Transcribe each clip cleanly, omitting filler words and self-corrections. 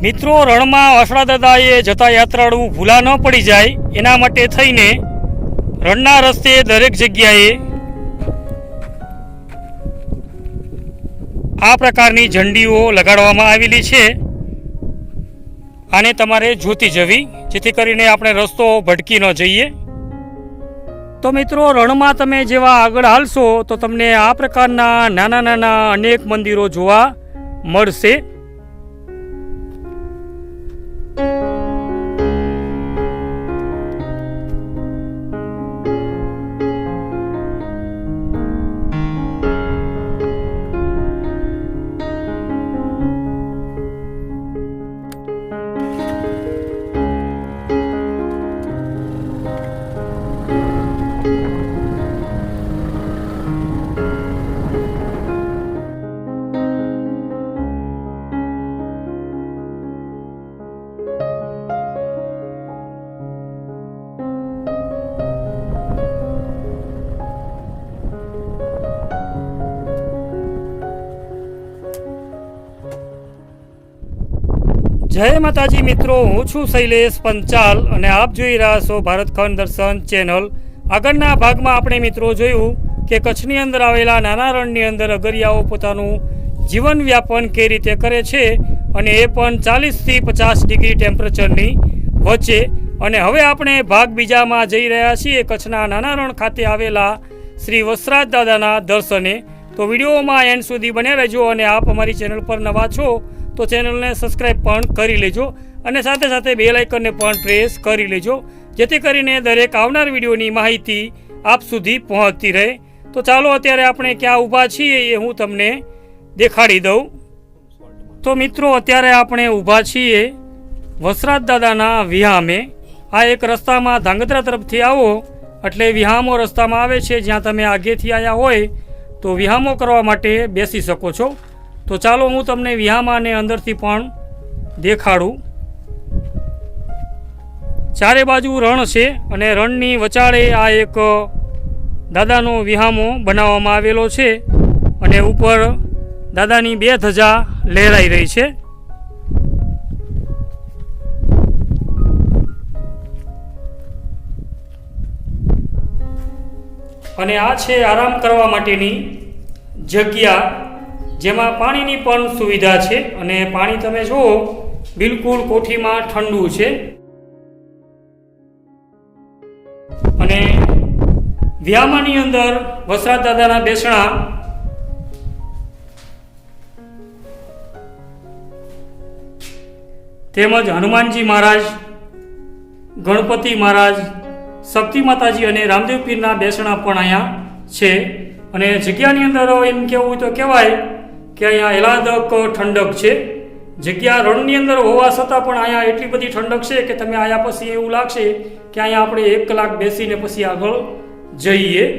મિત્રો, રણમાં વાસણા દાદાએ જતા યાત્રાળુ ભૂલા ન પડી જાય એના માટે થઈને રણના રસ્તે દરેક જગ્યાએ આ પ્રકારની ઝંડીઓ લગાડવામાં આવેલી છે. આને તમારે જોતી જવી, જેથી કરીને આપણે રસ્તો ભટકી ન જઈએ. તો મિત્રો, રણમાં તમે જેવા આગળ હાલશો તો તમને આ પ્રકારના નાના નાના અનેક મંદિરો જોવા મળશે. જય માતાજી મિત્રો, હું છું શૈલેષ પંચાલ અને આપ જોઈ રહ્યા છો ભારત ખંડ દર્શન ચેનલ. આગળના ભાગમાં આપણે મિત્રો જોયું કે કચ્છની અંદર આવેલા નાના રણની અંદર અગરિયાઓ પોતાનું જીવન વ્યાપન કઈ રીતે કરે છે, અને એ પણ 40થી 50 ડિગ્રી ટેમ્પરેચરની વચ્ચે. અને હવે આપણે ભાગ બીજામાં જઈ રહ્યા છીએ કચ્છના નાના રણ ખાતે આવેલા શ્રી વસરાજ દાદાના દર્શને. તો વિડીયોમાં એન્ડ સુધી બન્યા રહેજો, અને આપ અમારી ચેનલ પર નવા છો તો ચેનલને સબસ્ક્રાઈબ પણ કરી લેજો, અને સાથે સાથે બેલ આઇકનને પણ પ્રેસ કરી લેજો, જેથી કરીને દરેક આવનાર વિડીયોની માહિતી આપ સુધી પહોંચતી રહે. તો ચાલો અત્યારે આપણે ક્યાં ઊભા છીએ એ હું તમને દેખાડી દઉં. તો મિત્રો, અત્યારે આપણે ઊભા છીએ વસરાજ દાદાના વિહામે. આ એક રસ્તામાં ધાંગધ્રા તરફથી આવો એટલે વિહામો રસ્તામાં આવે છે, જ્યાં તમે આગેથી આવ્યા હોય તો વિહામો કરવા માટે બેસી શકો છો. તો ચાલો હું તમને વિહામાને અંદરથી પણ દેખાડું. ચારે બાજુ રણ છે, અને રણની વચાળે આ એક દાદાનો વિહામો બનાવવામાં આવેલો છે, અને ઉપર દાદાની 2 ધજા લહેરાઈ રહી છે. અને આ છે આરામ કરવા માટેની જગ્યા, જેમાં પાણીની પણ સુવિધા છે. અને પાણી તમે જુઓ, બિલકુલ કોઠીમાં ઠંડુ છે. અને વિહામાની અંદર વસરાજ દાદાના બેસણા તેમજ હનુમાનજી મહારાજ, ગણપતિ મહારાજ, શક્તિ માતાજી અને રામદેવ પીરના બેસણા પણ અહીંયા છે. અને જગ્યાની અંદર એમ કહેવું હોય તો કહેવાય કે અહીંયા એલાદક ઠંડક છે. જગ્યા રણની અંદર હોવા છતાં પણ અહીંયા એટલી બધી ઠંડક છે કે તમે આવ્યા પછી એવું લાગશે કે અહીંયા આપણે 1 કલાક બેસીને પછી આગળ જઈએ.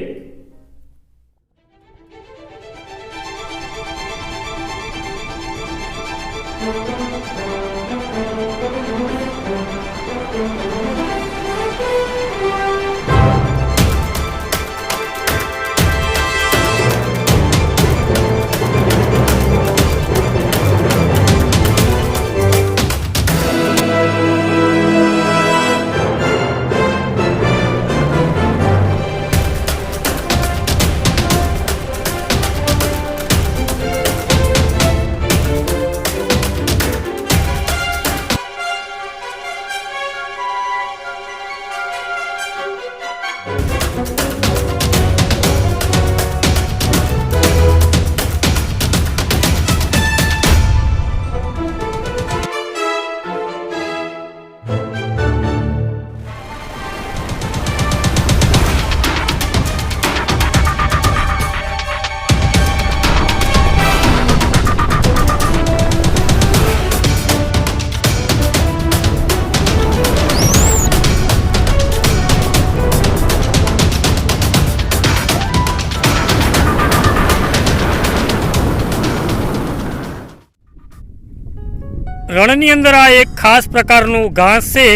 રણની અંદર આ એક ખાસ પ્રકારનું ઘાસ છે,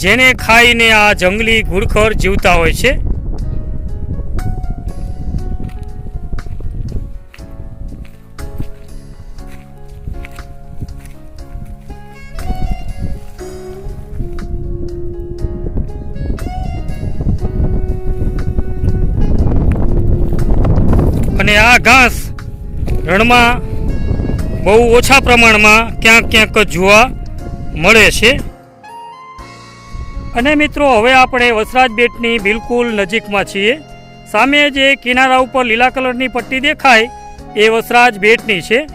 જેને ખાઈને આ જંગલી ઘુડખર જીવતા હોય છે. અને આ ઘાસ રણમાં બહુ ઓછા પ્રમાણમાં ક્યાંક ક્યાંક જોવા મળે છે. અને મિત્રો હવે આપણે વસરાજ બેટની બિલકુલ નજીકમાં છીએ. સામે જે કિનારા ઉપર લીલા કલરની પટ્ટી દેખાય એ વસરાજ બેટની છે.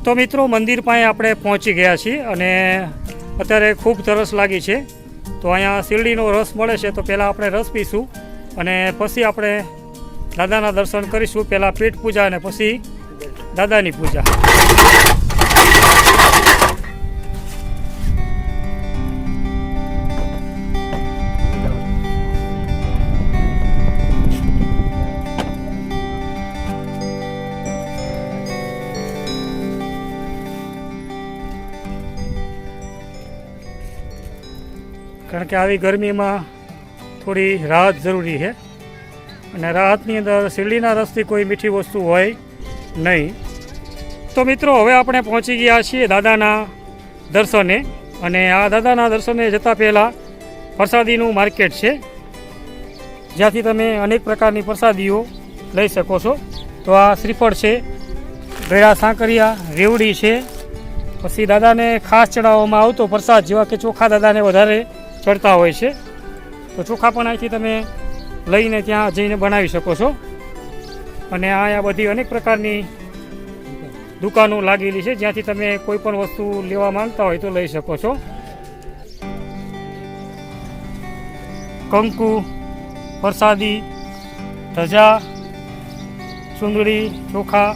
તો મિત્રો મંદિર પાસે આપણે પહોંચી ગયા છીએ અને અત્યારે ખૂબ તરસ લાગી છે. તો અહીંયા શીરડીનો રસ મળે છે, તો પહેલાં આપણે રસ પીશું અને પછી આપણે દાદાના દર્શન કરીશું. પહેલાં પેટ પૂજા અને પછી દાદાની પૂજા. કારણ કે આવી ગરમીમાં થોડી રાહત જરૂરી છે અને રાહતની અંદર શીરડીના રસથી કોઈ મીઠી વસ્તુ હોય નહીં. તો મિત્રો હવે આપણે પહોંચી ગયા છીએ દાદાના દર્શને. અને આ દાદાના દર્શને જતાં પહેલાં પ્રસાદીનું માર્કેટ છે, જ્યાંથી તમે અનેક પ્રકારની પ્રસાદીઓ લઈ શકો છો. તો આ શ્રીફળ છે, ગળા સાંકરિયા, રેવડી છે, પછી દાદાને ખાસ ચડાવવામાં આવતો પ્રસાદ જેવા કે ચોખા દાદાને વધારે ચડતા હોય છે, તો ચોખા પણ અહીંથી તમે લઈને ત્યાં જઈને બનાવી શકો છો. અને અહીંયા બધી અનેક પ્રકારની દુકાનો લાગેલી છે, જ્યાંથી તમે કોઈ પણ વસ્તુ લેવા માંગતા હોય તો લઈ શકો છો. કંકુ, પ્રસાદી, ધજા, ચૂંદડી, ચોખા,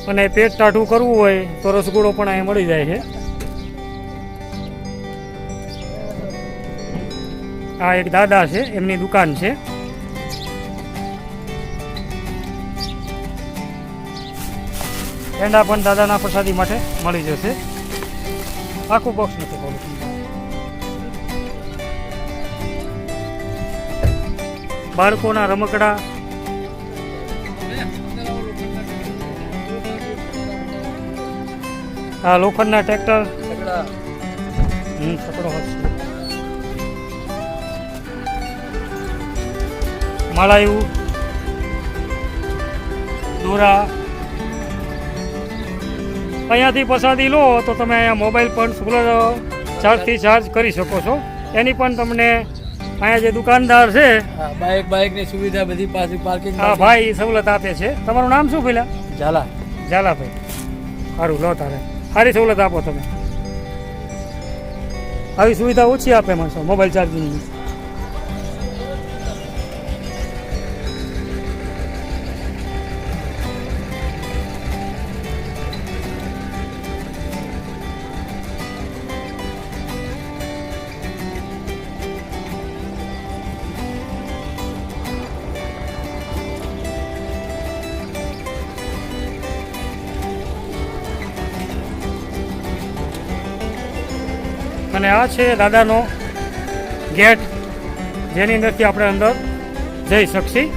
અને પેટ ટાઢું કરવું હોય તો રસગુલ્લો પણ અહીંયા મળી જાય છે. આ એક દાદા છે, એમની દુકાન છે. પેંડા પણ દાદાના પ્રસાદી માટે મળી જશે. આખું બોક્સ નથી ખોલું. બાળકોના રમકડા, આ લોખંડના ટ્રેક્ટર, છકડો હશે, માળાયું, દોરા. અહીંયાથી પ્રસાદી લો તો તમે અહીંયા મોબાઈલ પણ સોલર ચાર્જથી ચાર્જ કરી શકો છો. એની પણ તમને અહીંયા જે દુકાનદાર છે બાઇકની સુવિધા બધી પાસે પાર્કિંગ, હા ભાઈ સવલત આપે છે. તમારું નામ શું પેલા? ઝાલા. ઝાલાભાઈ, સારું લો, તારે સારી સવલત આપો તમે. આવી સુવિધા ઓછી આપે માણસો મોબાઈલ ચાર્જિંગની. અને આ છે દાદાનો ગેટ, જેની અંદરથી આપણે અંદર જઈ શકશી.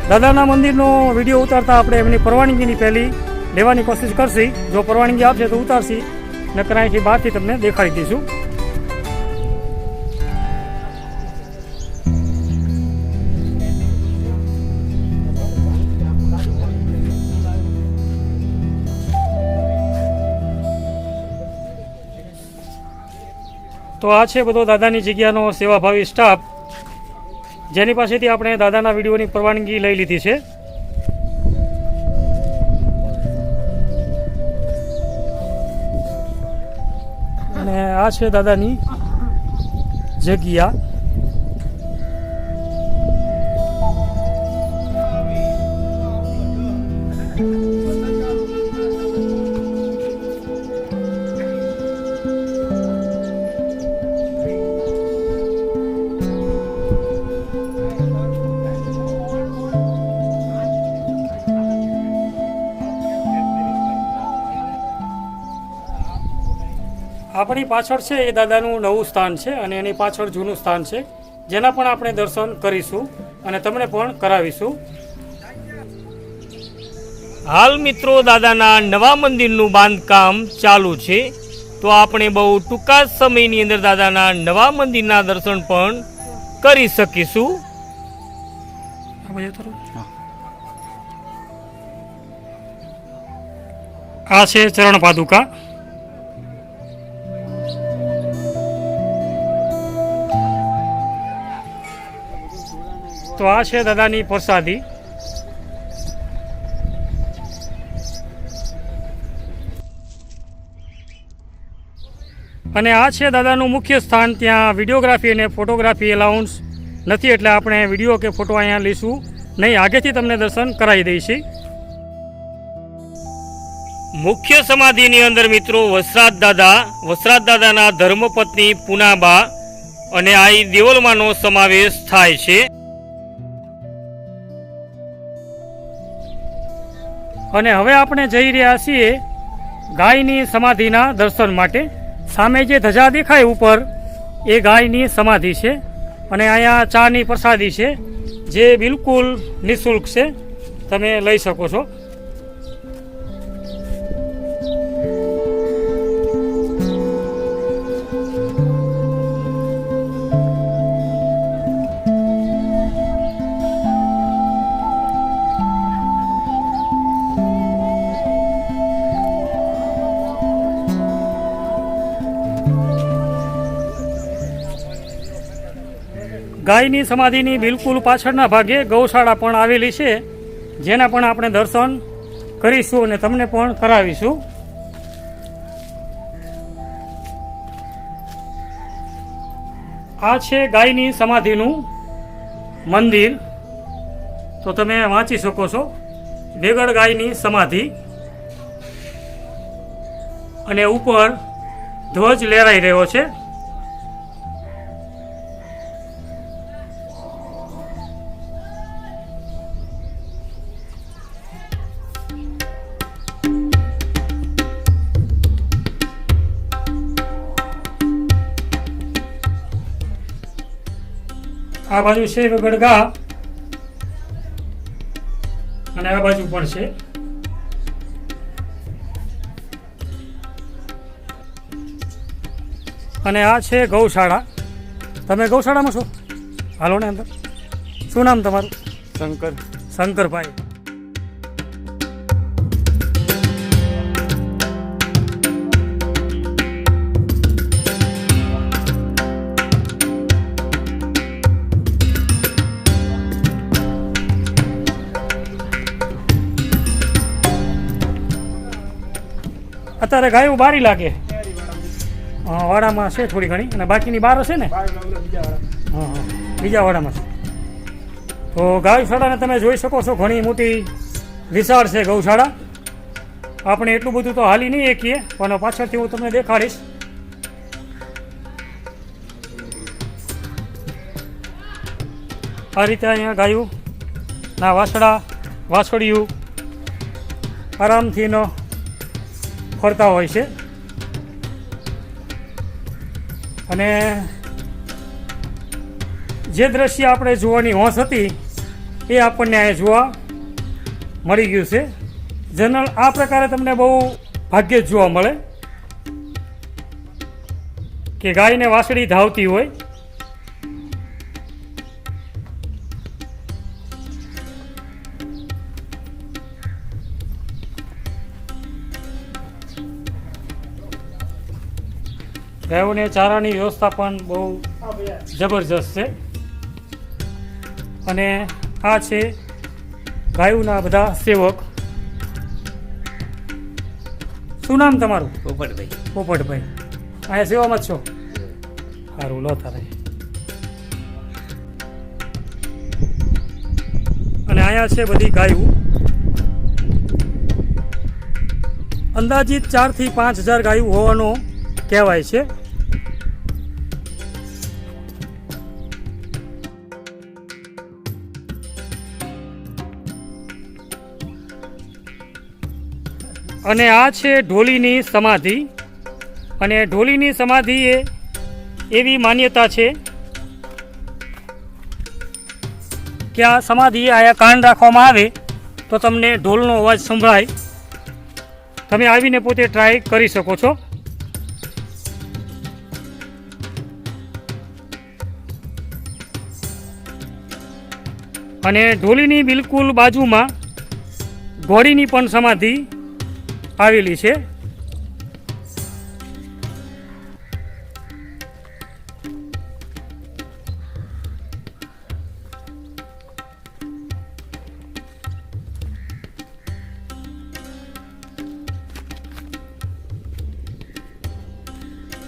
દાદાના મંદિરનો વિડીયો ઉતારતા આપણે એમની પરવાનગીની પહેલી લેવાની કોશિશ કરશી. જો પરવાનગી આપશે તો ઉતારશી, નકર અહીંથી બહારથી તમને દેખાડી દઈશું. તો આ છે બધો દાદાની જગ્યાનો સેવાભાવી સ્ટાફ. જેની પાસેથી આપણે દાદાના વિડીયોની પરવાનગી લઈ લીધી છે. અને આ છે દાદાની જગ્યા. આપણી પાછળ છે એ દાદાનું નવું સ્થાન છે અને એની પાછળ જૂનું સ્થાન છે, જેના પણ આપણે દર્શન કરીશું અને તમને પણ કરાવીશું. હાલ મિત્રો દાદાના નવા મંદિરનું બાંધકામ ચાલુ છે, તો આપણે બહુ ટૂંકા સમયની અંદર દાદાના નવા મંદિરના દર્શન પણ કરી શકીશું. આ છે ચરણ પાદુકા. તો આ છે દાદાની પ્રસાદી. અને આ છે દાદાનું મુખ્ય સ્થાન. ત્યાં વિડીયોગ્રાફી અને ફોટોગ્રાફી એલાઉન્સ નથી, એટલે આપણે વિડીયો કે ફોટો અહીંયા લઈશું નહીં, આગેથી તમને દર્શન કરાવી દઈશું. મુખ્ય સમાધિની અંદર મિત્રો વસરાજ દાદાના ધર્મપત્ની પૂનાબા અને આઈ દેવલમાનો સમાવેશ થાય છે. અને હવે આપણે જઈ રહ્યા છીએ ગાયની સમાધિના દર્શન માટે. સામે જે ધજા દેખાય ઉપર એ ગાયની સમાધિ છે. અને અહીંયા ચાની પ્રસાદી છે જે બિલકુલ નિઃશુલ્ક છે, તમે લઈ શકો છો. ગાયની સમાધિની બિલકુલ પાછળના ભાગે ગૌશાળા પણ આવેલી છે, જેના પણ આપણે દર્શન કરીશું અને તમને પણ કરાવીશું. આ છે ગાયની સમાધિનું મંદિર, તો તમે વાંચી શકો છો. વેગળ ગાયની સમાધિ અને ઉપર ધ્વજ લહેરાઈ રહ્યો છે. આ બાજુ છે ગડગા અને આ બાજુ પણ છે. અને આ છે ગૌશાળા. તમે ગૌશાળામાં છો? હાલો ને અંદર. શું નામ તમારું? શંકરભાઈ. અત્યારે ગાયો બારી લાગે. હા, વાડામાં છે થોડી ઘણી અને બાકીની બાર હશે ને? હા, બીજા વાડામાં છે. તો ગૌશાળાને તમે જોઈ શકો છો, ઘણી મોટી વિશાળ છે ગૌશાળા. આપણે એટલું બધું તો હાલી નહીં શકીએ, પણ પાછળથી હું તમને દેખાડીશ. આ રીતે અહીંયા ગાયું ના વાછડિયું આરામથી ફરતા હોય છે. અને જે દ્રશ્ય આપણે જોવાની હોશ હતી એ આપણને અહીંયા જોવા મળી ગયું છે. જનરલ આ પ્રકારે તમને બહુ ભાગ્યે જ જોવા મળે કે ગાયને વાસળી ધાવતી હોય. ગાયોને ચારાની વ્યવસ્થા પણ બહુ જબરજસ્ત છે. અને આ છે ગાયોના બધા સેવક. શું નામ તમારું? પોપટભાઈ. પોપટભાઈ. અહીંયા સેવામાં જ છો? સારું, લો તારે. અને અહીંયા છે બધી ગાયું. અંદાજિત 4,000 થી 5,000 ગાયું હોવાનો કહેવાય છે. અને આ છે ઢોલીની સમાધિ. અને ઢોલીની સમાધિ એ એવી માન્યતા છે કે આ સમાધિ આયા કાન રાખવામાં આવે તો તમને ઢોલનો અવાજ સંભળાય. તમે આવીને પોતે ટ્રાય કરી શકો છો. અને ઢોલીની બિલકુલ બાજુમાં ઘોડીની પણ સમાધિ આવેલી છે.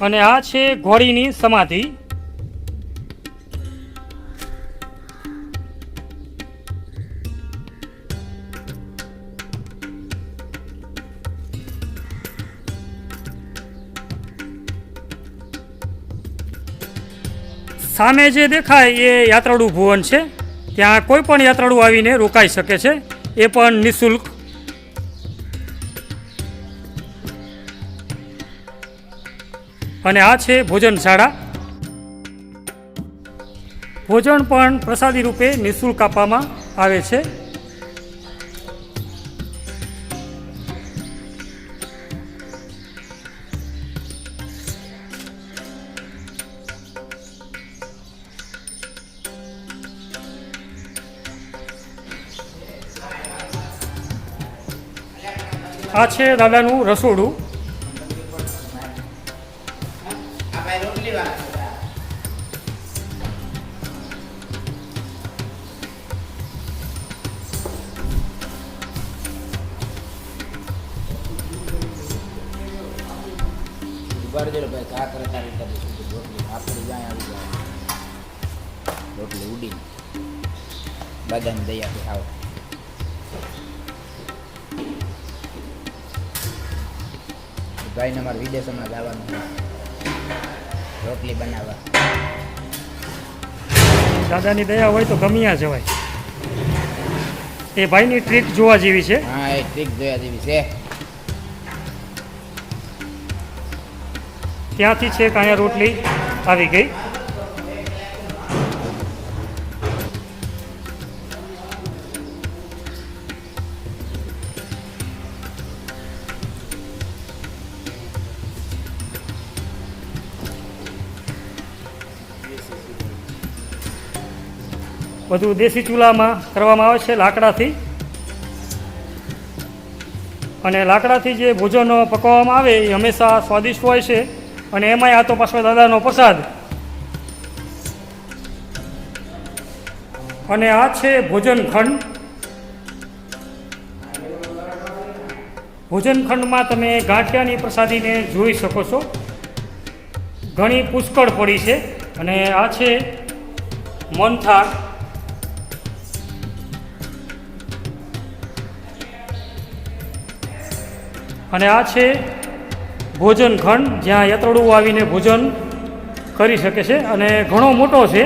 અને આ છે ઘોડીની સમાધિ. સામે જે દેખાય એ યાત્રાળુ ભુવન છે. ત્યાં કોઈ પણ યાત્રાળુ આવીને રોકાઈ શકે છે, એ પણ નિઃશુલ્ક. અને આ છે ભોજનશાળા. ભોજન પણ પ્રસાદી રૂપે નિઃશુલ્ક આપવામાં આવે છે. આ છે દાદાનું રસોડું. રોટલી ઉડી બદામ દયા ખાવ. ભાઈને અમારે વિદેશમાં જવાનું રોટલી બનાવવા. દાદાની દયા હોય તો ગમ્યા જવાય. એ ભાઈની ટ્રીક જોવા જેવી છે. હા, એ ટ્રીક જોયા જેવી છે. ત્યાંથી છે કે અહીંયા રોટલી આવી ગઈ. બધું દેશી ચૂલામાં કરવામાં આવે છે લાકડાથી. અને લાકડાથી જે ભોજન પકવવામાં આવે એ હંમેશા સ્વાદિષ્ટ હોય છે. અને એમાંય આ તો પાછો દાદાનો પ્રસાદ. અને આ છે ભોજનખંડ. ભોજનખંડમાં તમે ગાંઠિયાની પ્રસાદીને જોઈ શકો છો. ઘણી પુષ્કળ પડી છે. અને આ છે મનથાળ. અને આ છે ભોજનખંડ, જ્યાં યાત્રાળુઓ આવીને ભોજન કરી શકે છે. અને ઘણો મોટો છે.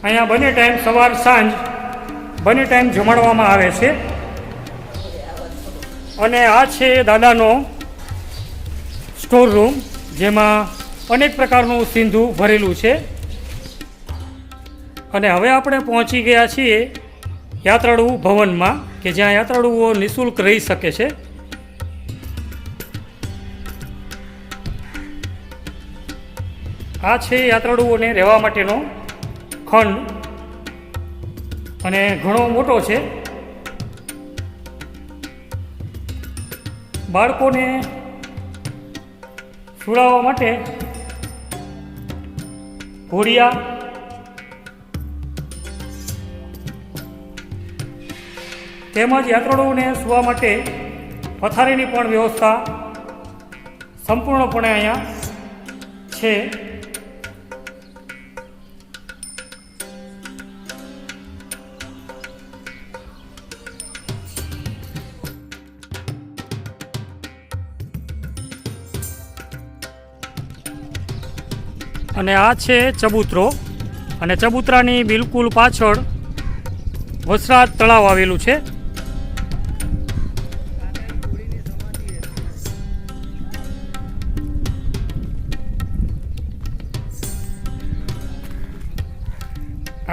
અહીંયા બંને ટાઈમ સવાર સાંજ બંને ટાઈમ જમાડવામાં આવે છે. અને આ છે દાદાનો સ્ટોર રૂમ, જેમાં અનેક પ્રકારનું સિંધુ ભરેલું છે. અને હવે આપણે પહોંચી ગયા છીએ યાત્રાળુ ભવનમાં, કે જ્યાં યાત્રાળુઓ નિઃશુલ્ક રહી શકે છે. આ છે યાત્રાળુઓને રહેવા માટેનો ખંડ. અને ઘણો મોટો છે. બાળકોને સુડાવવા માટે ઘોડિયા, તેમજ યાત્રાળુઓને સૂવા માટે પથારીની પણ વ્યવસ્થા સંપૂર્ણપણે અહીંયા છે. અને આ છે ચબૂતરો, અને ચબૂતરાની બિલકુલ પાછળ વસરાજ તળાવ આવેલું છે.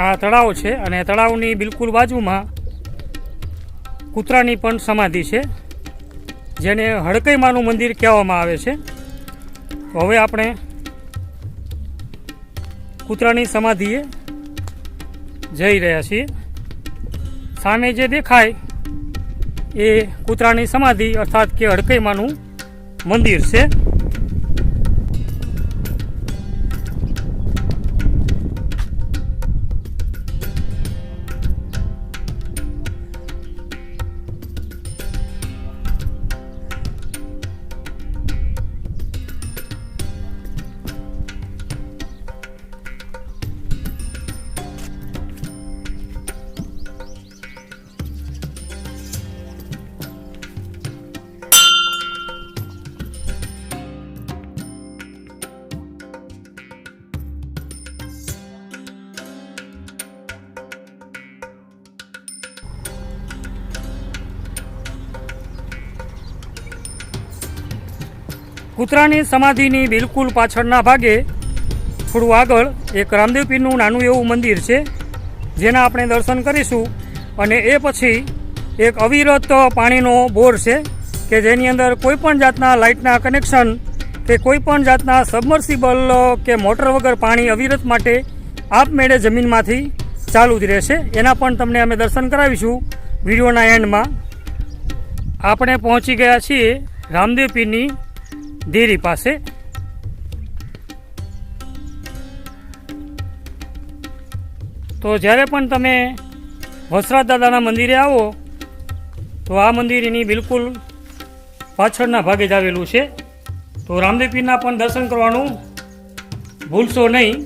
આ તળાવ છે અને તળાવની બિલકુલ બાજુમાં કૂતરાની પણ સમાધિ છે, જેને હડકઈમાનું મંદિર કહેવામાં આવે છે. તો હવે આપણે કૂતરાની સમાધિએ જઈ રહ્યા છીએ. સામે જે દેખાય એ કૂતરાની સમાધિ અર્થાત કે હડકઈમાનું મંદિર છે. કૂતરાની સમાધિની બિલકુલ પાછળના ભાગે થોડું આગળ એક રામદેવ પીરનું નાનું એવું મંદિર છે, જેના આપણે દર્શન કરીશું. અને એ પછી એક અવિરત પાણીનો બોર છે કે જેની અંદર કોઈ પણ જાતના લાઇટના કનેક્શન કે કોઈ પણ જાતના સબમર્સિબલ કે મોટર વગર પાણી અવિરત માટે આપમેળે જમીનમાંથી ચાલુ જ રહેશે. એના પણ તમને અમે દર્શન કરાવીશું વિડીયોના એન્ડમાં. આપણે પહોંચી ગયા છીએ રામદેવ પીરની દેરી પાસે. તો જ્યારે પણ તમે વસરાજ દાદાના મંદિરે આવો તો આ મંદિર એની બિલકુલ પાછળના ભાગે જ આવેલું છે. તો રામદેવ પીરના પણ દર્શન કરવાનું ભૂલશો નહીં.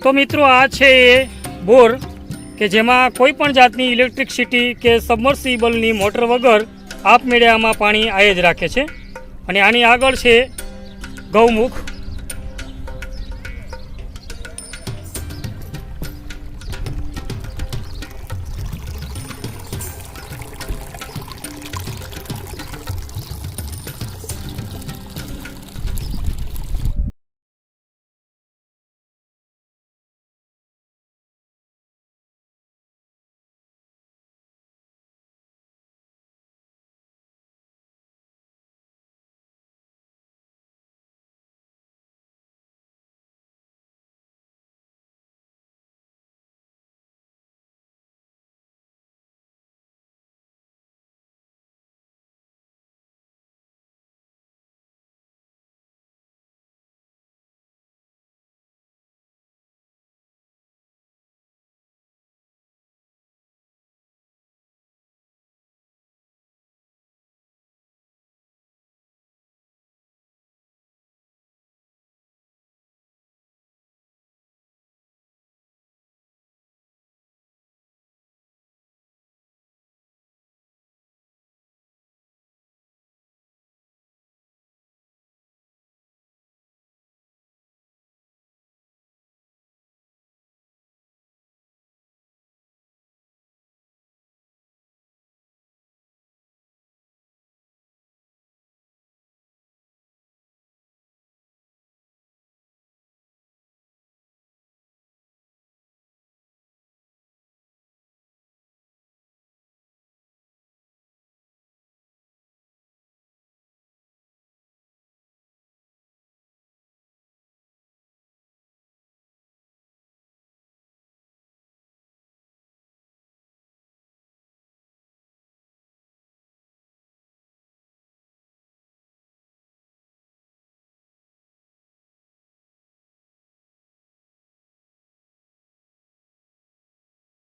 તો મિત્રો આ છે એ બોર કે જેમાં કોઈ પણ જાતની ઇલેક્ટ્રિસિટી કે સબમર્સિબલની મોટર વગર આપમેળે આમાં પાણી આયે જ રાખે છે. અને આની આગળ છે ગૌમુખ.